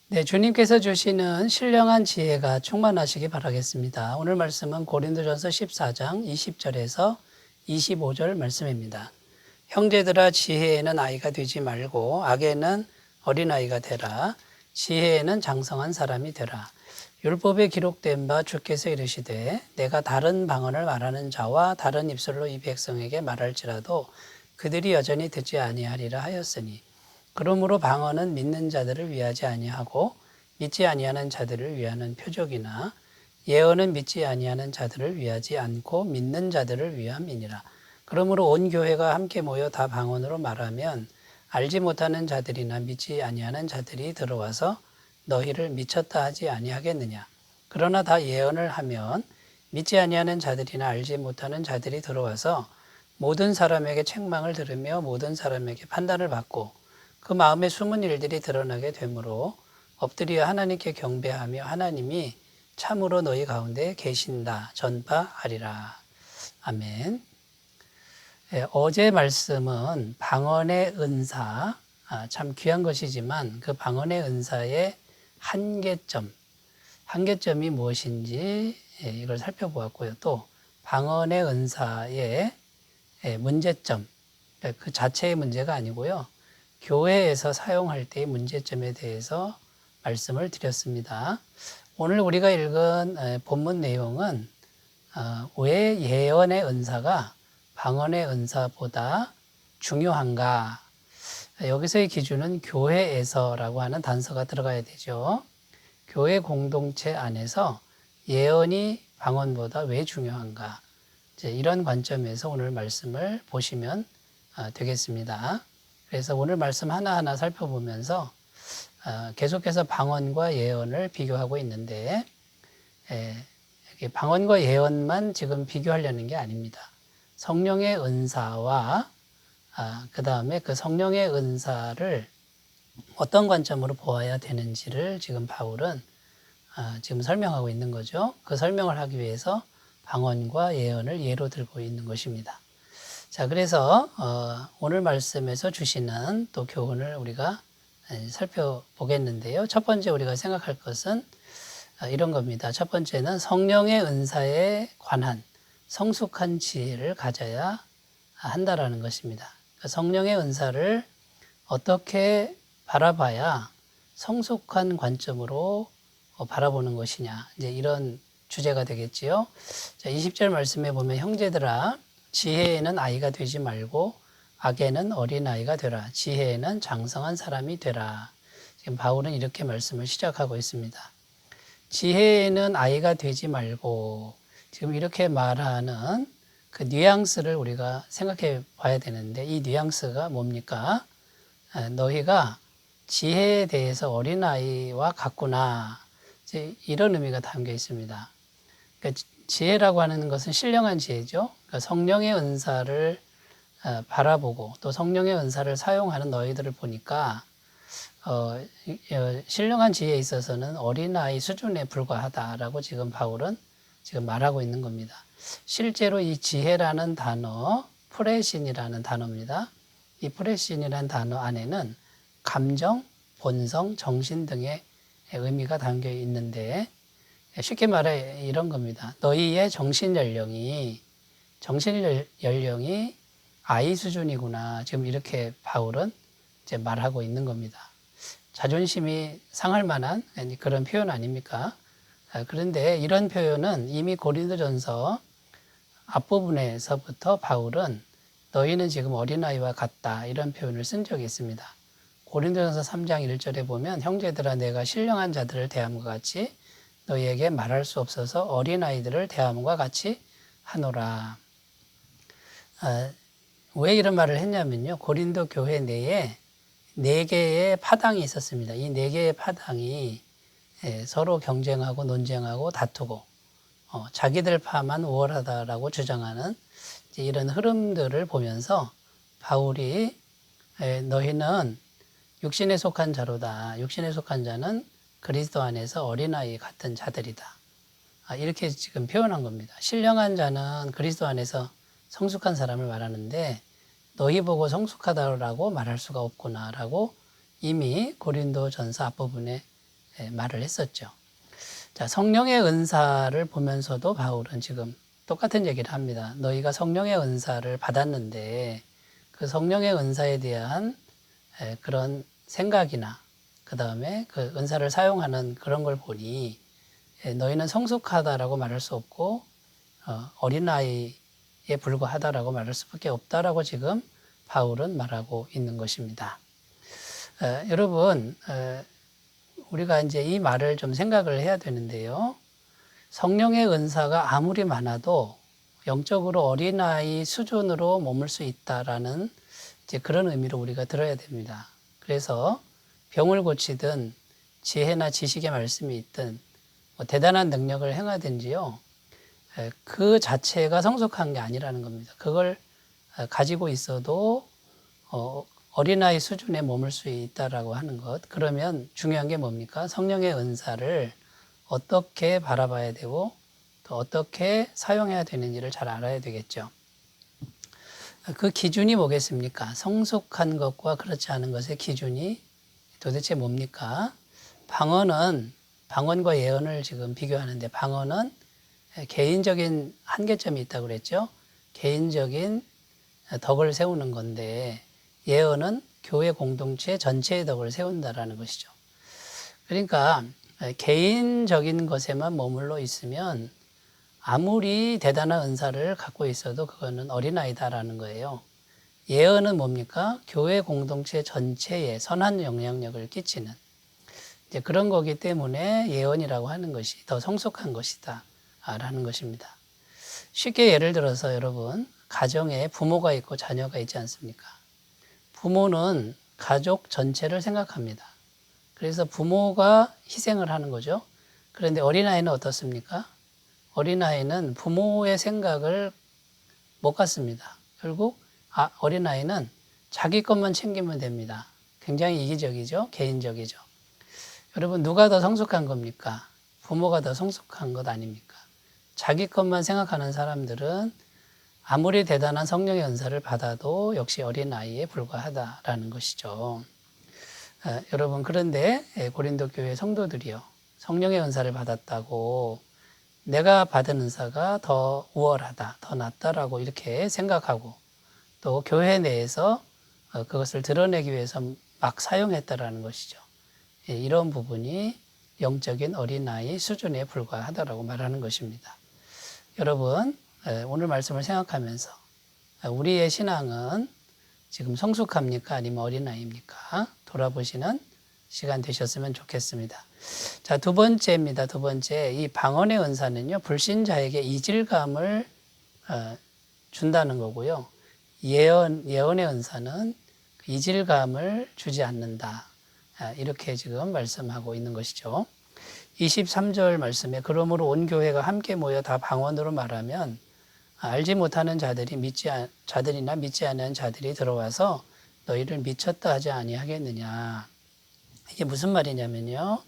네, 주님께서 주시는 신령한 지혜가 충만하시기 바라겠습니다. 오늘 말씀은 고린도전서 14장 20절에서 25절 말씀입니다. 형제들아, 지혜에는 아이가 되지 말고 악에는 어린아이가 되라. 지혜에는 장성한 사람이 되라. 율법에 기록된 바 주께서 이르시되 내가 다른 방언을 말하는 자와 다른 입술로 이 백성에게 말할지라도 그들이 여전히 듣지 아니하리라 하였으니, 그러므로 방언은 믿는 자들을 위하지 아니하고 믿지 아니하는 자들을 위하는 표적이나 예언은 믿지 아니하는 자들을 위하지 않고 믿는 자들을 위함이니라. 그러므로 온 교회가 함께 모여 다 방언으로 말하면 알지 못하는 자들이나 믿지 아니하는 자들이 들어와서 너희를 미쳤다 하지 아니하겠느냐. 그러나 다 예언을 하면 믿지 아니하는 자들이나 알지 못하는 자들이 들어와서 모든 사람에게 책망을 들으며 모든 사람에게 판단을 받고 그 마음에 숨은 일들이 드러나게 되므로 엎드려 하나님께 경배하며 하나님이 참으로 너희 가운데 계신다 전파하리라. 아멘. 어제 말씀은 방언의 은사, 참 귀한 것이지만 그 방언의 은사의 한계점이 무엇인지 이걸 살펴보았고요. 또 방언의 은사의 문제점, 그 자체의 문제가 아니고요. 교회에서 사용할 때의 문제점에 대해서 말씀을 드렸습니다. 오늘 우리가 읽은 본문 내용은 왜 예언의 은사가 방언의 은사보다 중요한가? 여기서의 기준은 교회에서라고 하는 단서가 들어가야 되죠. 교회 공동체 안에서 예언이 방언보다 왜 중요한가? 이제 이런 관점에서 오늘 말씀을 보시면 되겠습니다. 그래서 오늘 말씀 하나하나 살펴보면서 계속해서 방언과 예언을 비교하고 있는데, 방언과 예언만 지금 비교하려는 게 아닙니다. 성령의 은사와 그 다음에 그 성령의 은사를 어떤 관점으로 보아야 되는지를 지금 바울은 지금 설명하고 있는 거죠. 그 설명을 하기 위해서 방언과 예언을 예로 들고 있는 것입니다. 자, 그래서 오늘 말씀에서 주시는 또 교훈을 우리가 살펴보겠는데요. 첫 번째 우리가 생각할 것은 이런 겁니다. 첫 번째는 성령의 은사에 관한 성숙한 지혜를 가져야 한다라는 것입니다. 성령의 은사를 어떻게 바라봐야 성숙한 관점으로 바라보는 것이냐, 이제 이런 주제가 되겠지요. 자, 20절 말씀에 보면 형제들아, 지혜에는 아이가 되지 말고 악에는 어린아이가 되라. 지혜에는 장성한 사람이 되라. 지금 바울은 이렇게 말씀을 시작하고 있습니다. 지혜에는 아이가 되지 말고, 지금 이렇게 말하는 그 뉘앙스를 우리가 생각해 봐야 되는데, 이 뉘앙스가 뭡니까? 너희가 지혜에 대해서 어린아이와 같구나, 이제 이런 의미가 담겨 있습니다. 그러니까 지혜라고 하는 것은 신령한 지혜죠. 그러니까 성령의 은사를 바라보고 또 성령의 은사를 사용하는 너희들을 보니까 신령한 지혜에 있어서는 어린아이 수준에 불과하다라고 지금 바울은 지금 말하고 있는 겁니다. 실제로 이 지혜라는 단어, 프레신이라는 단어입니다. 이 프레신이라는 단어 안에는 감정, 본성, 정신 등의 의미가 담겨 있는데, 쉽게 말해 이런 겁니다. 너희의 정신 연령이 아이 수준이구나. 지금 이렇게 바울은 이제 말하고 있는 겁니다. 자존심이 상할 만한 그런 표현 아닙니까? 그런데 이런 표현은 이미 고린도전서 앞부분에서부터 바울은 너희는 지금 어린아이와 같다, 이런 표현을 쓴 적이 있습니다. 고린도전서 3장 1절에 보면 형제들아, 내가 신령한 자들을 대함과 같이 너희에게 말할 수 없어서 어린아이들을 대함과 같이 하노라. 왜 이런 말을 했냐면요, 고린도 교회 내에 4개의 파당이 있었습니다. 이 4개의 파당이 서로 경쟁하고 논쟁하고 다투고 자기들 파만 우월하다라고 주장하는 이런 흐름들을 보면서 바울이 너희는 육신에 속한 자로다. 육신에 속한 자는 그리스도 안에서 어린아이 같은 자들이다. 이렇게 지금 표현한 겁니다. 신령한 자는 그리스도 안에서 성숙한 사람을 말하는데 너희 보고 성숙하다라고 말할 수가 없구나라고 이미 고린도전서 앞부분에 말을 했었죠. 자, 성령의 은사를 보면서도 바울은 지금 똑같은 얘기를 합니다. 너희가 성령의 은사를 받았는데 그 성령의 은사에 대한 그런 생각이나 그 다음에 그 은사를 사용하는 그런 걸 보니 너희는 성숙하다라고 말할 수 없고 어린아이에 불과하다라고 말할 수밖에 없다라고 지금 바울은 말하고 있는 것입니다. 여러분, 우리가 이제 이 말을 좀 생각을 해야 되는데요. 성령의 은사가 아무리 많아도 영적으로 어린아이 수준으로 머물 수 있다라는 이제 그런 의미로 우리가 들어야 됩니다. 그래서 병을 고치든 지혜나 지식의 말씀이 있든 뭐 대단한 능력을 행하든지요. 그 자체가 성숙한 게 아니라는 겁니다. 그걸 가지고 있어도 어린아이 수준에 머물 수 있다라고 하는 것. 그러면 중요한 게 뭡니까? 성령의 은사를 어떻게 바라봐야 되고 또 어떻게 사용해야 되는지를 잘 알아야 되겠죠. 그 기준이 뭐겠습니까? 성숙한 것과 그렇지 않은 것의 기준이 도대체 뭡니까? 방언과 예언을 지금 비교하는데 방언은 개인적인 한계점이 있다고 그랬죠. 개인적인 덕을 세우는 건데 예언은 교회 공동체 전체의 덕을 세운다라는 것이죠. 그러니까 개인적인 것에만 머물러 있으면 아무리 대단한 은사를 갖고 있어도 그거는 어린아이다라는 거예요. 예언은 뭡니까? 교회 공동체 전체에 선한 영향력을 끼치는 이제 그런 거기 때문에 예언이라고 하는 것이 더 성숙한 것이다 라는 것입니다. 쉽게 예를 들어서 여러분 가정에 부모가 있고 자녀가 있지 않습니까? 부모는 가족 전체를 생각합니다. 그래서 부모가 희생을 하는 거죠. 그런데 어린아이는 어떻습니까? 어린아이는 부모의 생각을 못 갖습니다. 결국 어린아이는 자기 것만 챙기면 됩니다. 굉장히 이기적이죠. 개인적이죠. 여러분 누가 더 성숙한 겁니까? 부모가 더 성숙한 것 아닙니까? 자기 것만 생각하는 사람들은 아무리 대단한 성령의 은사를 받아도 역시 어린아이에 불과하다라는 것이죠. 여러분 그런데 고린도 교회 성도들이요. 성령의 은사를 받았다고 내가 받은 은사가 더 우월하다, 더 낫다라고 이렇게 생각하고 또 교회 내에서 그것을 드러내기 위해서 막 사용했다라는 것이죠. 이런 부분이 영적인 어린아이 수준에 불과하다라고 말하는 것입니다. 여러분 오늘 말씀을 생각하면서 우리의 신앙은 지금 성숙합니까? 아니면 어린아이입니까? 돌아보시는 시간 되셨으면 좋겠습니다. 자, 두 번째입니다. 두 번째, 이 방언의 은사는요, 불신자에게 이질감을 준다는 거고요. 예언의 은사는 이질감을 주지 않는다. 이렇게 지금 말씀하고 있는 것이죠. 23절 말씀에 그러므로 온 교회가 함께 모여 다 방언으로 말하면 알지 못하는 자들이나 믿지 않는 자들이 들어와서 너희를 미쳤다 하지 아니하겠느냐. 이게 무슨 말이냐면요.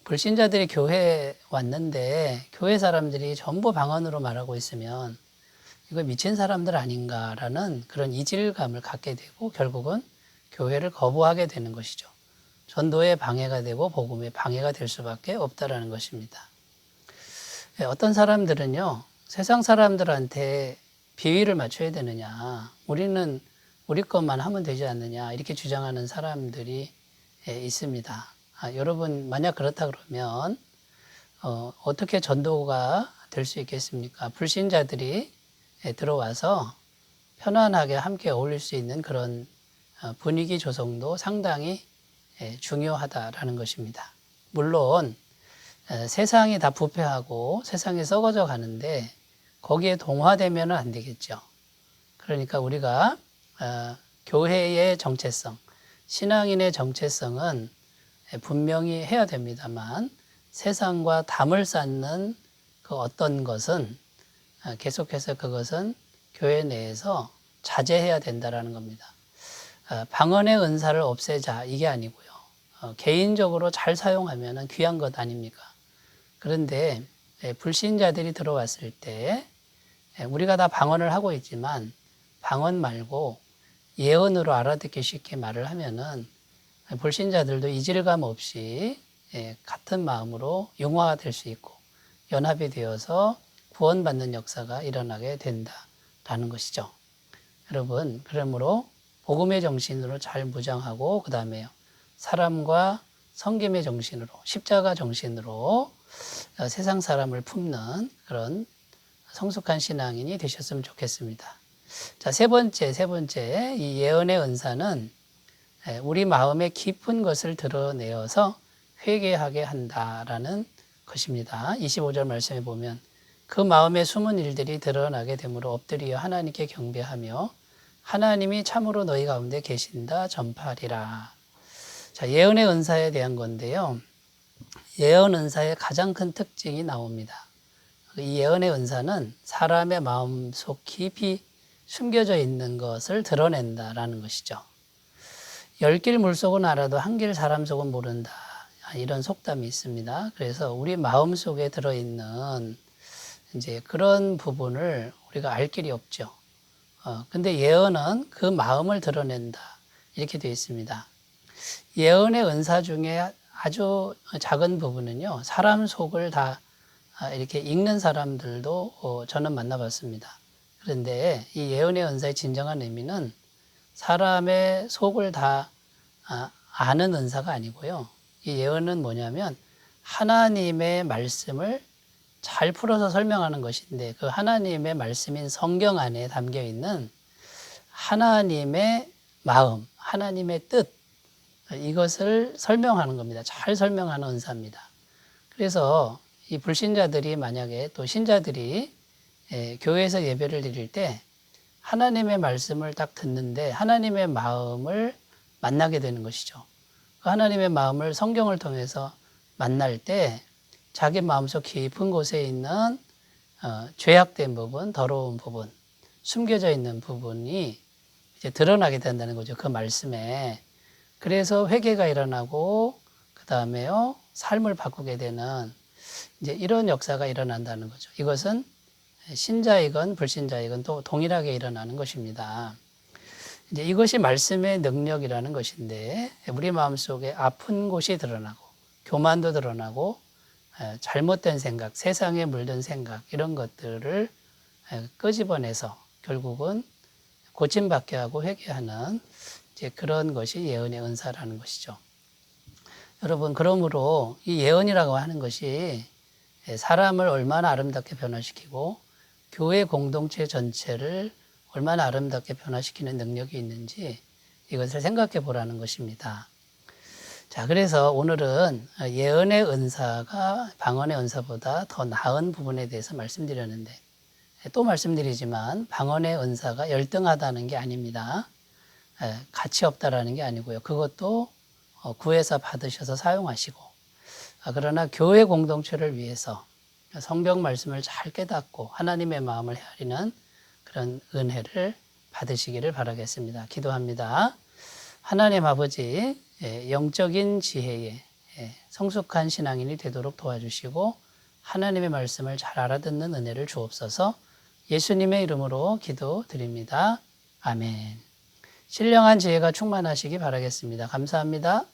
불신자들이 교회에 왔는데 교회 사람들이 전부 방언으로 말하고 있으면 이거 미친 사람들 아닌가라는 그런 이질감을 갖게 되고 결국은 교회를 거부하게 되는 것이죠. 전도에 방해가 되고 복음에 방해가 될 수밖에 없다라는 것입니다. 어떤 사람들은요. 세상 사람들한테 비위를 맞춰야 되느냐. 우리는 우리 것만 하면 되지 않느냐. 이렇게 주장하는 사람들이 있습니다. 여러분 만약 그렇다 그러면 어떻게 전도가 될 수 있겠습니까? 불신자들이 들어와서 편안하게 함께 어울릴 수 있는 그런 분위기 조성도 상당히 중요하다라는 것입니다. 물론 세상이 다 부패하고 세상이 썩어져 가는데 거기에 동화되면 안 되겠죠. 그러니까 우리가 교회의 정체성, 신앙인의 정체성은 분명히 해야 됩니다만 세상과 담을 쌓는 그 어떤 것은 계속해서 그것은 교회 내에서 자제해야 된다라는 겁니다. 방언의 은사를 없애자 이게 아니고요. 개인적으로 잘 사용하면 귀한 것 아닙니까? 그런데 불신자들이 들어왔을 때 우리가 다 방언을 하고 있지만 방언 말고 예언으로 알아듣기 쉽게 말을 하면은 불신자들도 이질감 없이 같은 마음으로 융화가 될 수 있고 연합이 되어서 구원받는 역사가 일어나게 된다라는 것이죠. 여러분, 그러므로 복음의 정신으로 잘 무장하고 그 다음에요. 사람과 섬김의 정신으로 십자가 정신으로 세상 사람을 품는 그런 성숙한 신앙인이 되셨으면 좋겠습니다. 자, 세 번째 이 예언의 은사는 우리 마음의 깊은 것을 드러내어서 회개하게 한다라는 것입니다. 25절 말씀에 보면 그 마음의 숨은 일들이 드러나게 되므로 엎드려 하나님께 경배하며 하나님이 참으로 너희 가운데 계신다 전파하리라. 자, 예언의 은사에 대한 건데요. 예언 은사의 가장 큰 특징이 나옵니다. 이 예언의 은사는 사람의 마음속 깊이 숨겨져 있는 것을 드러낸다라는 것이죠. 10길 물속은 알아도 한 길 사람 속은 모른다. 이런 속담이 있습니다. 그래서 우리 마음속에 들어있는 이제 그런 부분을 우리가 알 길이 없죠. 근데 예언은 그 마음을 드러낸다. 이렇게 되어 있습니다. 예언의 은사 중에 아주 작은 부분은요, 사람 속을 다 이렇게 읽는 사람들도 저는 만나봤습니다. 그런데 이 예언의 은사의 진정한 의미는 사람의 속을 다 아는 은사가 아니고요. 이 예언은 뭐냐면 하나님의 말씀을 잘 풀어서 설명하는 것인데 그 하나님의 말씀인 성경 안에 담겨 있는 하나님의 마음, 하나님의 뜻, 이것을 설명하는 겁니다. 잘 설명하는 은사입니다. 그래서 이 불신자들이 만약에 또 신자들이 교회에서 예배를 드릴 때 하나님의 말씀을 딱 듣는데 하나님의 마음을 만나게 되는 것이죠. 그 하나님의 마음을 성경을 통해서 만날 때 자기 마음속 깊은 곳에 있는 죄악된 부분, 더러운 부분, 숨겨져 있는 부분이 이제 드러나게 된다는 거죠. 그 말씀에. 그래서 회개가 일어나고 그 다음에요 삶을 바꾸게 되는 이제 이런 역사가 일어난다는 거죠. 이것은 신자이건 불신자이건 또 동일하게 일어나는 것입니다. 이제 이것이 말씀의 능력이라는 것인데 우리 마음속에 아픈 곳이 드러나고 교만도 드러나고 잘못된 생각, 세상에 물든 생각 이런 것들을 끄집어내서 결국은 고침받게 하고 회개하는 이제 그런 것이 예언의 은사라는 것이죠. 여러분, 그러므로 이 예언이라고 하는 것이 사람을 얼마나 아름답게 변화시키고 교회 공동체 전체를 얼마나 아름답게 변화시키는 능력이 있는지 이것을 생각해 보라는 것입니다. 자, 그래서 오늘은 예언의 은사가 방언의 은사보다 더 나은 부분에 대해서 말씀드렸는데 또 말씀드리지만 방언의 은사가 열등하다는 게 아닙니다. 가치 없다라는 게 아니고요. 그것도 구해서 받으셔서 사용하시고 그러나 교회 공동체를 위해서 성경 말씀을 잘 깨닫고 하나님의 마음을 헤아리는 그런 은혜를 받으시기를 바라겠습니다. 기도합니다. 하나님 아버지, 영적인 지혜에 성숙한 신앙인이 되도록 도와주시고 하나님의 말씀을 잘 알아듣는 은혜를 주옵소서. 예수님의 이름으로 기도드립니다. 아멘. 신령한 지혜가 충만하시기 바라겠습니다. 감사합니다.